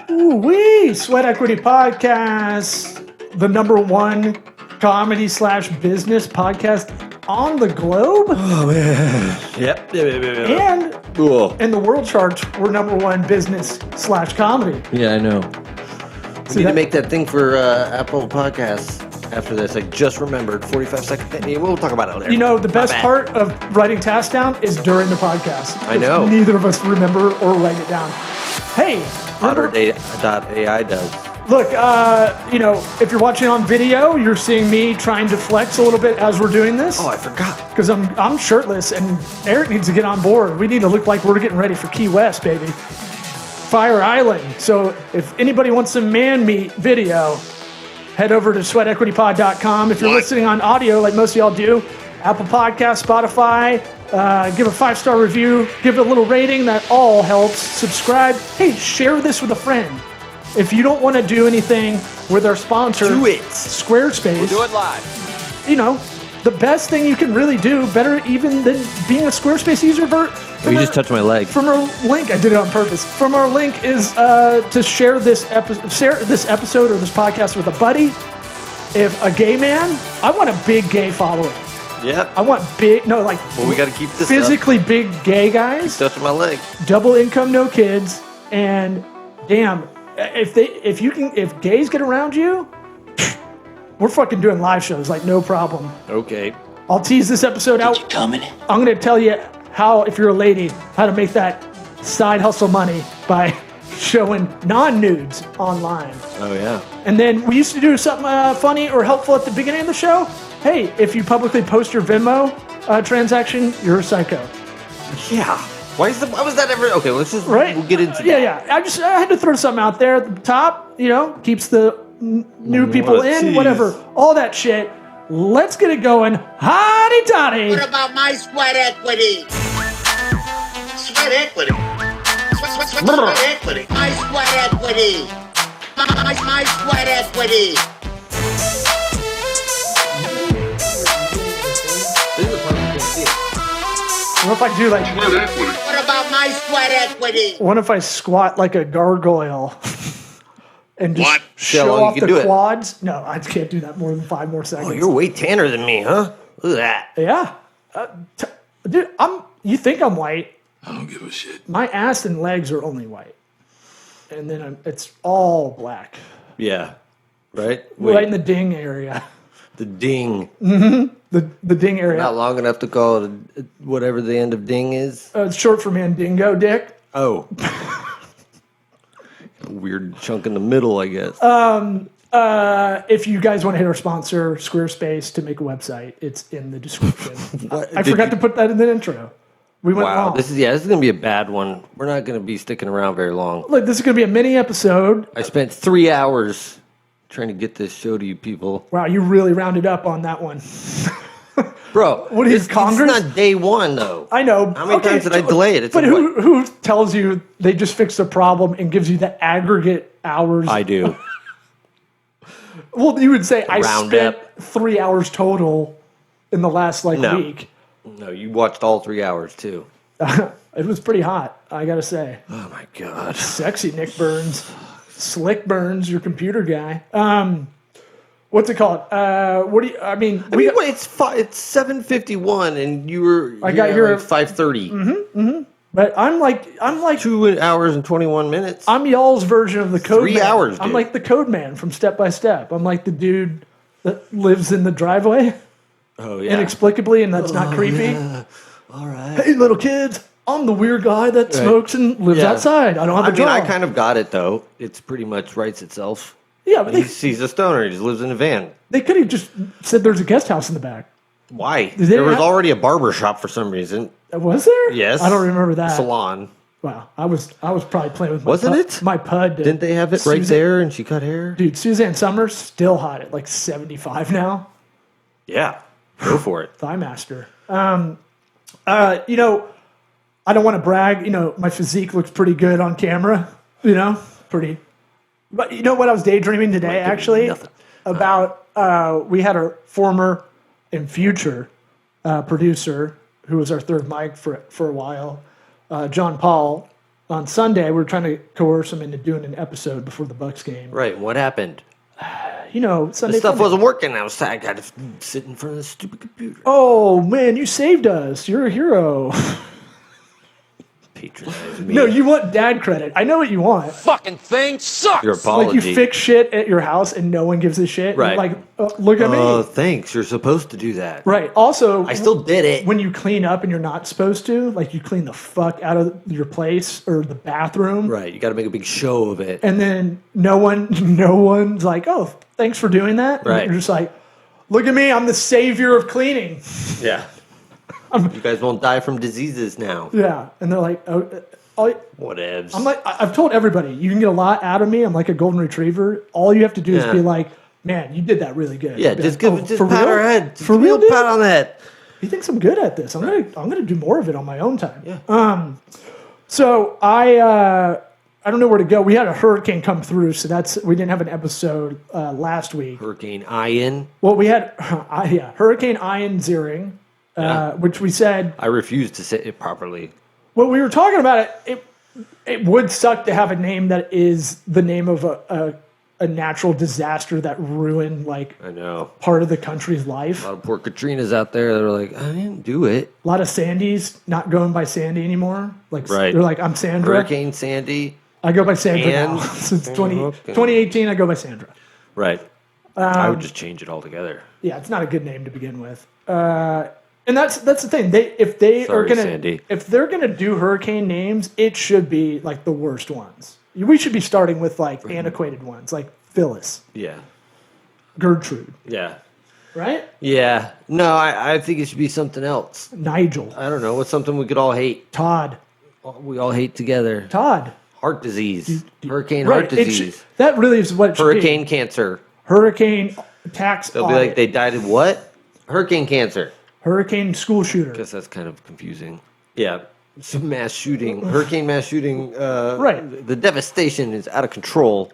Ooh-wee! Sweat Equity Podcast, the number one comedy/business podcast on the globe. Oh, man. Yep. And in the world charts, we're number one business/comedy. Yeah, I know. See We need that? to make that thing for Apple Podcasts after this. I just remembered. 45-second thing. We'll talk about it later. You know, the My best bad. part of writing tasks down is during the podcast. I know. Neither of us remember or write it down. Hey, remember, Otter.ai does. look, if you're watching on video, you're seeing me trying to flex a little bit as we're doing this. Oh, I forgot. Because I'm shirtless and Eric needs to get on board. We need to look like we're getting ready for Key West, baby. Fire Island. So if anybody wants some man meat video, head over to sweatequitypod.com. If you're listening on audio, like most of y'all do, Apple Podcasts, Spotify, give a 5-star review, give it a little rating. That all helps. Subscribe. Hey, share this with a friend. If you don't want to do anything with our sponsor, Do it. Squarespace, We'll do it live. you know, the best thing you can really do, better even than being a Squarespace user. You just touched my leg. From our link, I did it on purpose. From our link is to share this episode or this podcast with a buddy. If a gay man, I want a big gay following. Yep. I want big, Well, we got to keep this physically big gay guys, up. Touching my leg. double income, no kids, and damn, if gays get around you, we're fucking doing live shows like no problem. Okay. I'll tease this episode out. You coming? I'm going to tell you how, if you're a lady, how to make that side hustle money by showing non-nudes online. Oh, yeah. And then we used to do something funny or helpful at the beginning of the show. Hey, if you publicly post your Venmo transaction, you're a psycho. Yeah. Why was that ever? Okay, let's just Right? we'll get into Yeah, that. yeah. I had to throw something out there at the top, keeps the new people What a in, tease. whatever, all that shit. Let's get it going. Hotty toddy. What about my sweat equity? Sweat equity. Sweat equity. My sweat equity. My sweat equity. This is the part we can't see. What if I do like, What about my sweat equity? what if I squat like a gargoyle and just What? See how show long off you the can do it. quads? No, I can't do that more than 5 more seconds. Oh, you're way tanner than me, huh? Look at that. Yeah. Dude, you think I'm white. I don't give a shit. My ass and legs are only white. And then it's all black. Yeah. Right? Right in the ding area. The ding. The ding area. Not long enough to call it whatever the end of ding is. It's short for Mandingo Dick. Oh. Weird chunk in the middle, I guess. If you guys want to hit our sponsor, Squarespace, to make a website, it's in the description. What? I Did forgot you- to put that in the intro. We went Wow, long. this is going to be a bad one. We're not going to be sticking around very long. Look, this is going to be a mini episode. I spent 3 hours trying to get this show to you people. Wow, you really rounded up on that one. Bro, What is this Congress? It's not day one, though. I know. How many times did I delay it? It's but like, who tells you they just fixed the problem and gives you the aggregate hours? I do. Well, you would say I Round spent up. 3 hours total in the last No. week. No, you watched all 3 hours, too. It was pretty hot, I gotta say. Oh, my God. Sexy Nick Burns. Slick Burns, your computer guy. What's it called? What do you, I mean, I mean, wait, it's 7:51, and you were I got here at 5:30. but I'm like 2 hours and 21 minutes. I'm y'all's version of the code 3 man. hours, I'm dude. like the code man from Step by Step. I'm like the dude that lives in the driveway Oh, yeah. inexplicably, and that's not creepy. All right. Hey, little kids, I'm the weird guy that smokes and lives Yeah. outside. I don't have a I mean, job. I kind of got it, though. It's pretty much writes itself. Yeah, but He's a stoner. He just lives in a van. they could have just said there's a guest house in the back. Why? they There was have- already a barber shop for some reason. Was there? Yes. I don't remember that. Salon. Wow, I was probably playing with my Wasn't pud, it? my pud. Didn't they have it right there and she cut hair? Dude, Suzanne Summers still hot at like 75 now. Yeah. Go for it. Thigh master. I don't want to brag. My physique looks pretty good on camera. Pretty. But you know what I was daydreaming today, actually? nothing. About, we had our former and future producer, who was our third mic for a while, John Paul, on Sunday, we were trying to coerce him into doing an episode before the Bucks game. Right. What happened? Sunday The stuff Funday. wasn't working. I got to sit in front of the stupid computer. Oh man, you saved us. You're a hero. Patronize me. No, you want dad credit. I know what you want. Fucking thing sucks. Your apology. Like you fix shit at your house and no one gives a shit. Right. You're like, look at Oh, me. thanks. You're supposed to do that. Right. Also, I still did it. when you clean up and you're not supposed to, like you clean the fuck out of your place or the bathroom. Right. You got to make a big show of it. And then no one's like, oh, thanks for doing that. Right. And you're just like, look at me, I'm the savior of cleaning. Yeah. You guys won't die from diseases now. Yeah. And they're like, Whatevs. I'm like, I've told everybody, you can get a lot out of me. I'm like a golden retriever. All you have to do is Yeah. be like, man, you did that really good. Yeah, I'd be just like, give just for pat real? our head. Just For give me real, a dude? pat on the head. He thinks I'm good at this. I'm gonna do more of it on my own time. Yeah. So I don't know where to go. We had a hurricane come through, so we didn't have an episode last week. Hurricane Ian. Well, we had Hurricane Ian Ziering, which we said. I refuse to say it properly. Well, we were talking about it would suck to have a name that is the name of a natural disaster that ruined like I know. part of the country's life. A lot of poor Katrinas out there that are like, I didn't do it. A lot of Sandys not going by Sandy anymore. Like Right. they're like, I'm Sandra. Hurricane Sandy. I go by Sandra And- now. Since Okay. 2018, I go by Sandra. Right. I would just change it altogether. Yeah, it's not a good name to begin with. And that's the thing. If they're gonna do hurricane names, it should be like the worst ones. We should be starting with like antiquated ones, like Phyllis, Yeah. Gertrude, Yeah. right? Yeah. No, I think it should be something else. Nigel, I don't know. What's something we could all hate? Todd, We all hate together. Todd. Heart disease. Hurricane Right. heart disease. That really is what it should Hurricane be. cancer. Hurricane tax. They'll be like, they died of what? Hurricane cancer. Hurricane school shooter. Guess that's kind of confusing. Yeah. Some mass shooting. Hurricane mass shooting. Right. The devastation is out of control.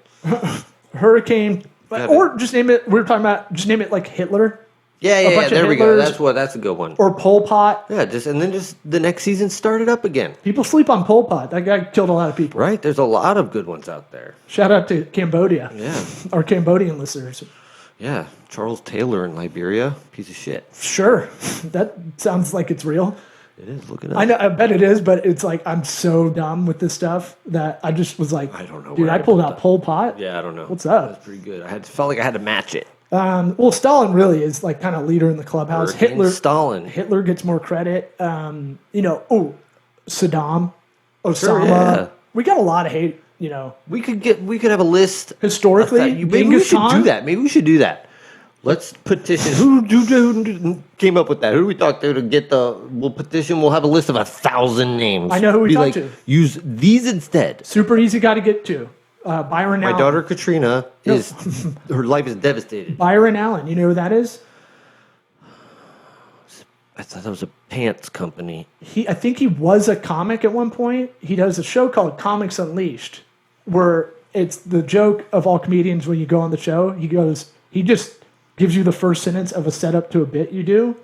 Hurricane, Got or just name it. We were talking about just name it like Hitler Yeah, yeah, yeah. bunch of There we go. Hitlers. That's a good one. or Pol Pot. Yeah, just the next season started up again. People sleep on Pol Pot. That guy killed a lot of people. Right? There's a lot of good ones out there. Shout out to Cambodia. Yeah. Our Cambodian listeners. Yeah. Charles Taylor in Liberia. Piece of shit. Sure. That sounds like it's real. It is. Look it up. I know. I bet it is, but it's like I'm so dumb with this stuff that I just was like, I don't know dude, where I I pulled pulled out that. Pol Pot. Yeah, I don't know. What's up? That's pretty good. Felt like I had to match it. Well, Stalin really is like kind of leader in the clubhouse. Hurricane Stalin. Hitler gets more credit. Saddam, Osama. Sure, yeah. We got a lot of hate. We could have a list Historically, Maybe we Genghis should Khan? do that. Maybe we should do that. Let's petition. Who came up with that? Who do we talk to get we'll petition? We'll have a list of 1,000 names. I know who we Be talked like, to. Use these instead. Super easy guy to get to. Byron My Allen. daughter Katrina her life is devastated. Byron Allen. You know who that is? I thought that was a pants company. I think he was a comic at one point. He does a show called Comics Unleashed, where it's the joke of all comedians when you go on the show. He just gives you the first sentence of a setup to a bit you do,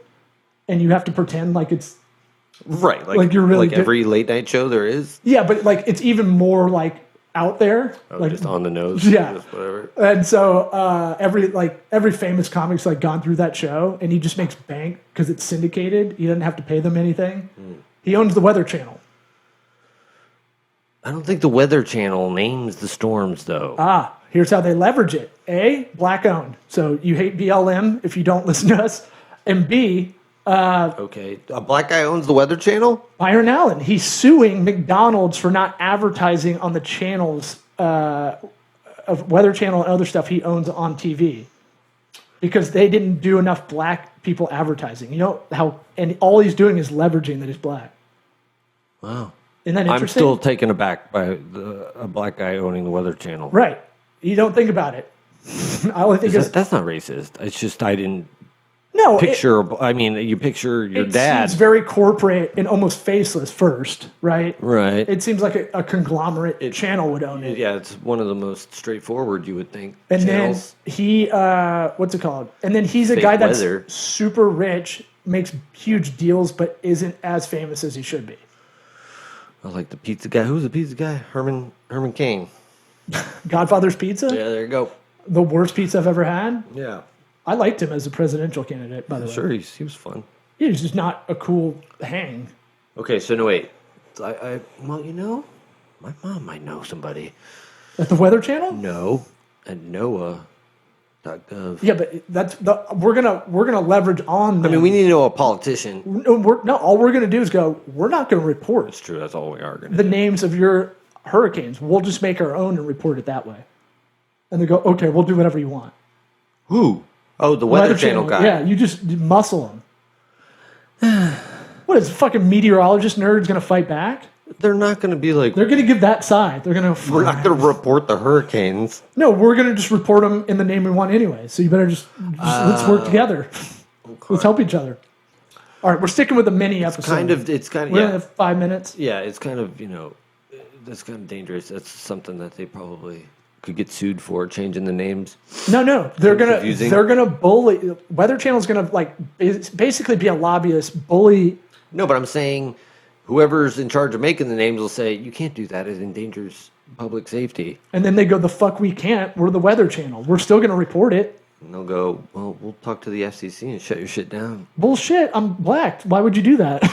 and you have to pretend like it's Right, Like you're really like every late night show there is. yeah, but like it's even more like out there. Like Just on the nose. Yeah. Just whatever. and so every famous comic's like gone through that show, and he just makes bank because it's syndicated. He doesn't have to pay them anything. He owns the Weather Channel. I don't think the Weather Channel names the storms though. Here's how they leverage it. A, black owned. So you hate BLM if you don't listen to us. And B, Okay, a black guy owns the Weather Channel. Byron Allen. He's suing McDonald's for not advertising on the channels of Weather Channel and other stuff he owns on TV because they didn't do enough black people advertising. You know how, and all he's doing is leveraging that he's black. Wow. Isn't that I'm interesting? still taken aback by a black guy owning the Weather Channel. Right. You don't think about it. I only think That's not racist. It's just I didn't no picture. You picture your It dad. seems very corporate and almost faceless first, right? Right. It seems like a conglomerate channel would own it. Yeah, it's one of the most straightforward you would think. And channels. then he, what's it called? And then he's a Fake guy that's weather. super rich, makes huge deals, but isn't as famous as he should be. I like the pizza guy. Who's the pizza guy? Herman Cain. Godfather's Pizza, Yeah, there you go. the worst pizza I've ever had. Yeah. I liked him as a presidential candidate, by the way. Sure, he was fun. Yeah, he's just not a cool hang. Okay, so no, wait. Well, my mom might know somebody. At the Weather Channel? No, at NOAA.gov. Yeah, but we're gonna leverage on them. I mean, we need to know a politician. No, all we're gonna do is go. We're not gonna report It's true. That's all we are going to the do. names of your hurricanes. We'll just make our own and report it that way. And they go, okay, we'll do whatever you want. Who? Oh, the Weather Channel guy. Yeah, you just muscle them. What is fucking meteorologist nerds gonna fight back? They're not going to be like, They're gonna give that side. They're gonna. we're not going to report the hurricanes. No, we're gonna just report them in the name we want anyway. So you better just let's work together. Let's help each other. All right, we're sticking with a mini episode. It's kind of, We only yeah. have 5 minutes. Yeah, it's kind of, that's kind of dangerous. That's something that they probably could get sued for, changing the names. No, they're Confusing. gonna bully. Weather Channel's gonna basically be a lobbyist bully. No, but I'm saying whoever's in charge of making the names will say, you can't do that. It endangers public safety. And then they go, the fuck we can't. We're the Weather Channel. We're still gonna report it. And they'll go, well, we'll talk to the FCC and shut your shit down. Bullshit. I'm black. Why would you do that?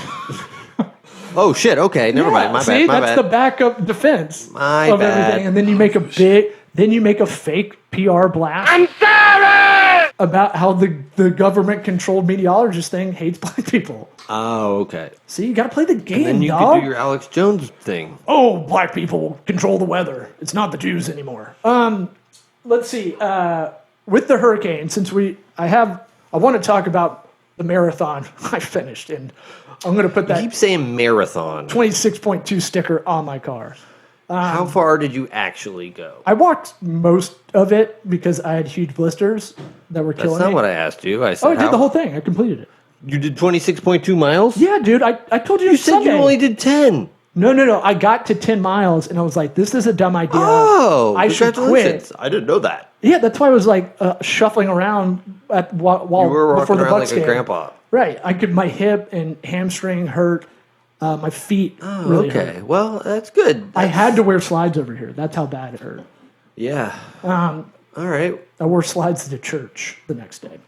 Oh, shit. Okay. Never mind. My See, bad. My that's bad. the backup defense My of bad. everything. And then you make a fake PR blast. I'm sorry! About how the government controlled meteorologist thing hates black people. Oh, okay. See, you got to play the game, And then you dog. could do your Alex Jones thing. Oh, black people control the weather. It's not the Jews anymore. Let's see. With the hurricane, I want to talk about the marathon I finished, and I'm going to put You that keep saying marathon. 26.2 sticker on my car. How far did you actually go? I walked most of it because I had huge blisters that were That's killing not me. what I asked you. I said, Oh, I did the whole thing. I completed it. You did 26.2 miles? Yeah, dude. I told you. You said Sunday. you only did 10. No. I got to 10 miles, and I was like, "This is a dumb idea. Oh, I should quit." congratulations. I didn't know that. Yeah, that's why I was like shuffling around while You were before walking the around Bucks like a game. grandpa. Right. My hip and hamstring hurt. My feet Oh, really okay. hurt. Well, that's good. I had to wear slides over here. That's how bad it hurt. Yeah. All right. I wore slides to church the next day.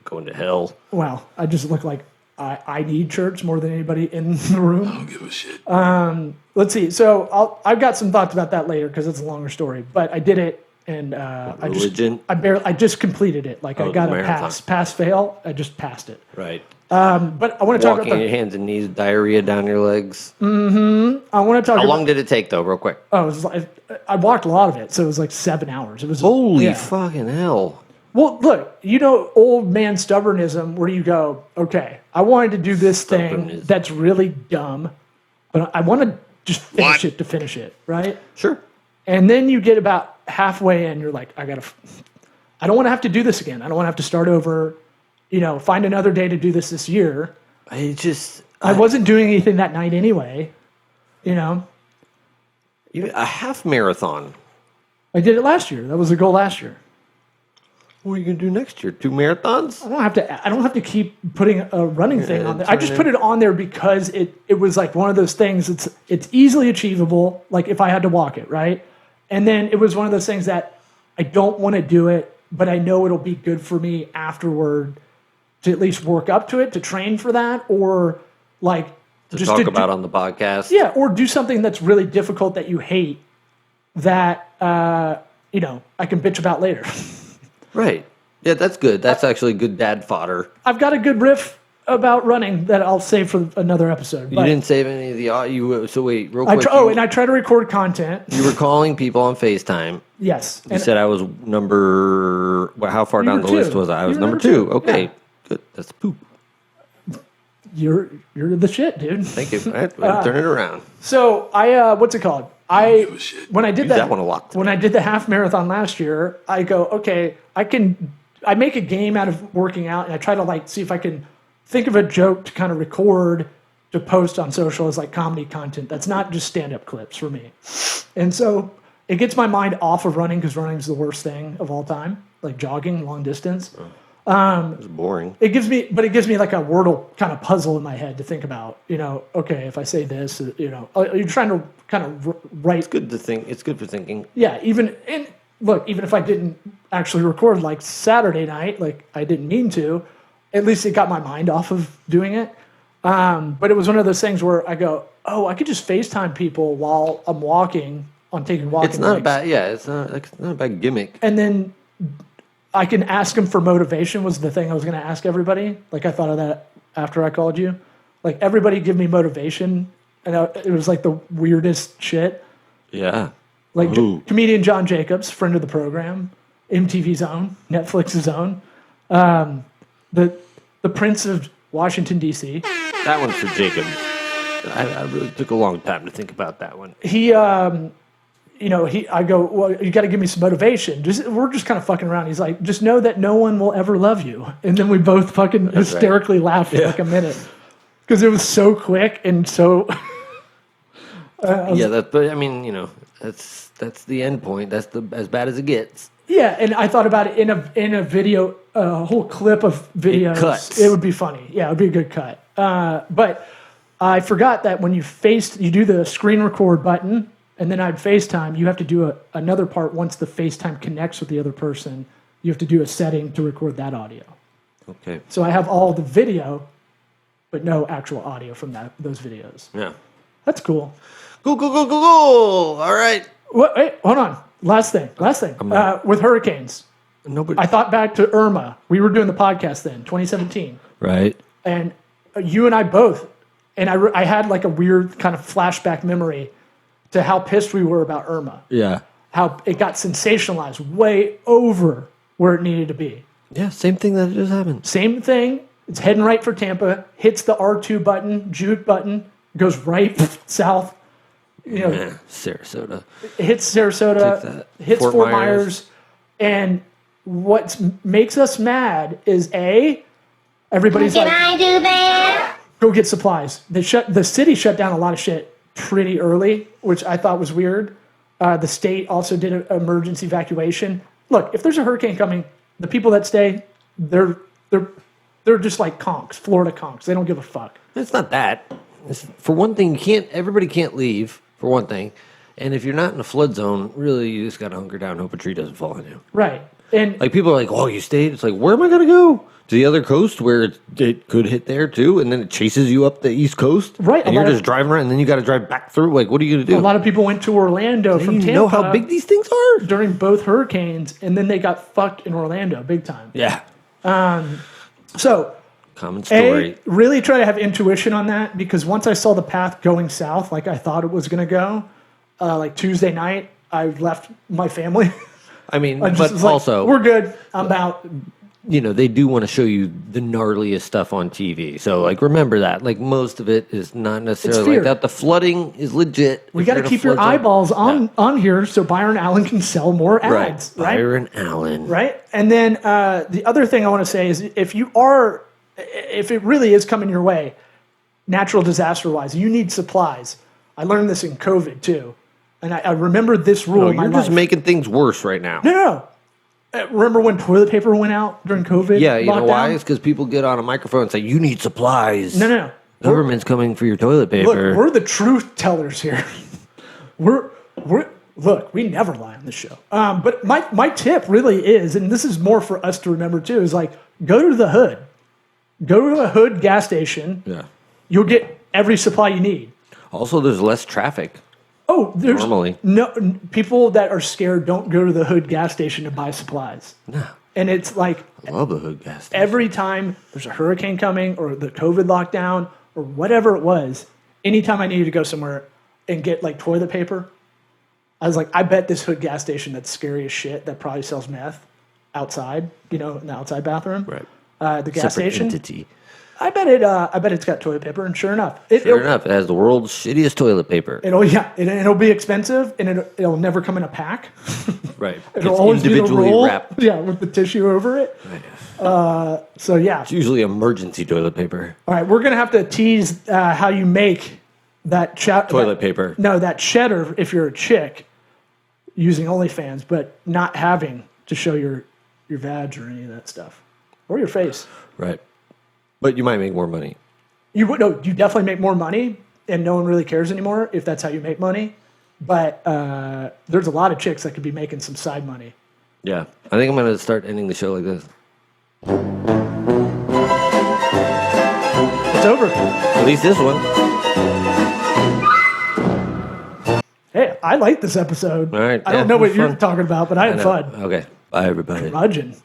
Going to hell. Well, I just look like I need church more than anybody in the room. I don't give a shit. Let's see. So I've got some thoughts about that later because it's a longer story. But I did it, and Religion? I just completed it. Like I the got a marathon. pass fail. I just passed it. Right. But I want to talk Walking about on your hands and knees, diarrhea down your legs. I want to talk How about. long did it take, though, real quick? Oh, it was like, I walked a lot of it, so it was like 7 hours. It was Holy yeah. fucking hell. Well, look, old man stubbornism, where you go, okay, I wanted to do this thing Stubbornness. that's really dumb, but I want to just finish it to finish it, right? Sure. And then you get about halfway in, you're like, I don't want to have to do this again. I don't want to have to start over, find another day to do this year. I wasn't doing anything that night anyway, A half marathon. I did it last year. That was the goal last year. What are you going to do next year? 2 marathons? I don't have to keep putting a running thing on there. I turn just it- put it on there because it was like one of those things. It's easily achievable. Like if I had to walk it, right? And then it was one of those things that I don't want to do it, but I know it'll be good for me afterward to at least work up to it, to train for that, or like To just talk to about on the podcast? yeah, or do something that's really difficult that you hate that I can bitch about later. Right. Yeah, that's good. That's actually good dad fodder. I've got a good riff about running that I'll save for another episode. You but didn't save any of the... So wait, real I quick. and I try to record content. You were calling people on FaceTime. Yes. You said I was number... Well, how far You down were the list two. was I? I You was were number number 2. two. Okay. Yeah. Good. That's poop. You're the shit, dude. Thank you. All right, well, turn it around. So I what's it called? give a shit. When I did Use that that one a lot. when I did the half marathon last year, I go, okay, I make a game out of working out, and I try to see if I can think of a joke to kind of record to post on social as comedy content. That's not just stand-up clips for me. And so it gets my mind off of running because running is the worst thing of all time, like jogging long distance. It's boring. It gives me like a Wordle kind of puzzle in my head to think about. Okay, if I say this, you're trying to kind of write. It's good to think. It's good for thinking. Yeah, even if I didn't actually record like Saturday night, like I didn't mean to, at least it got my mind off of doing it. But it was one of those things where I go, oh, I could just FaceTime people while I'm taking walking. It's not breaks. bad. Yeah, it's not a bad gimmick. And then I can ask them for motivation was the thing I was going to ask everybody. Like I thought of that after I called you. Like everybody give me motivation. And it was like the weirdest shit. Yeah. Like comedian John Jacobs, friend of the program, MTV's own, Netflix's own, the Prince of Washington, D.C. That one's for Jacob. I really took a long time to think about that one. I go, well, you got to give me some motivation. We're just kind of fucking around. He's like, just know that no one will ever love you. And then we both fucking hysterically laughed for like a minute because it was so quick and so. But I mean, that's the end point. That's as bad as it gets. Yeah, and I thought about it in a video, a whole clip of videos. It cuts. It would be funny. Yeah, it would be a good cut. But I forgot that when you do the screen record button, and then I'd FaceTime, you have to do another part once the FaceTime connects with the other person. You have to do a setting to record that audio. Okay. So I have all the video, but no actual audio from those videos. Yeah. That's cool. Go. All right. Wait, hold on. Last thing. With hurricanes. Nobody. I thought back to Irma. We were doing the podcast then, 2017. Right. And you and I both, and I had like a weird kind of flashback memory to how pissed we were about Irma. Yeah. How it got sensationalized way over where it needed to be. Yeah, same thing that just happened. Same thing. It's heading right for Tampa, hits the R2 button, Jude button, goes right south. Sarasota. It hits Sarasota, hits Fort Myers. And what makes us mad is everybody's like, I do that? Go get supplies. The city shut down a lot of shit pretty early, which I thought was weird. The state also did an emergency evacuation. Look, if there's a hurricane coming, the people that stay, they're just like conks, Florida conks. They don't give a fuck. It's not that. For one thing, everybody can't leave, for one thing. And if you're not in a flood zone, really, you just got to hunker down and hope a tree doesn't fall on you. Right. And like people are like, oh, you stayed? It's like, where am I going to go? To the other coast where it could hit there too, and then it chases you up the East Coast. Right. And you're just driving around, and then you got to drive back through. Like, what are you going to do? A lot of people went to Orlando from Tampa. You know how big these things are? During both hurricanes, and then they got fucked in Orlando big time. Yeah. So, common story. Really try to have intuition on that, because once I saw the path going south, like I thought it was going to go, like Tuesday night, I left my family. I mean, but like, also, we're good. I'm out. They do want to show you the gnarliest stuff on TV. So, like, remember that. Like, most of it is not necessarily like that. The flooding is legit. We got to keep your eyeballs on here so Byron Allen can sell more ads. Right? Byron Allen. Right? And then the other thing I want to say is if it really is coming your way, natural disaster-wise, you need supplies. I learned this in COVID, too. And I remember this rule in my life. You're just making things worse right now. No. Remember when toilet paper went out during COVID? Yeah, you lockdown? know why? It's because people get on a microphone and say, you need supplies. No. Government's coming for your toilet paper. Look, we're the truth tellers here. Look, we never lie on this show. But my tip really is, and this is more for us to remember too, is like, go to the hood. Go to a hood gas station. Yeah. You'll get every supply you need. Also, there's less traffic. Oh, there's normally no people that are scared don't go to the hood gas station to buy supplies. No. And it's like I love the hood gas station. Every time there's a hurricane coming or the COVID lockdown or whatever it was, anytime I needed to go somewhere and get like toilet paper, I was like, I bet this hood gas station that's scary as shit that probably sells meth outside, in the outside bathroom. Right. The gas Separate station. Entity. I bet it's got toilet paper, and sure enough, it has the world's shittiest toilet paper. It'll be expensive, and it'll never come in a pack. Right. It'll always individually be the roll, wrapped. Yeah, with the tissue over it. Right. So yeah, it's usually emergency toilet paper. All right, we're gonna have to tease how you make that toilet paper. No, that cheddar if you're a chick using OnlyFans, but not having to show your vag or any of that stuff. or your face. Right. But you might make more money. You definitely make more money, and no one really cares anymore if that's how you make money. But there's a lot of chicks that could be making some side money. Yeah. I think I'm going to start ending the show like this. It's over. At least this one. Hey, I like this episode. All right. I don't know what you're talking about, but I had fun. Okay. Bye, everybody. Curmudgeon.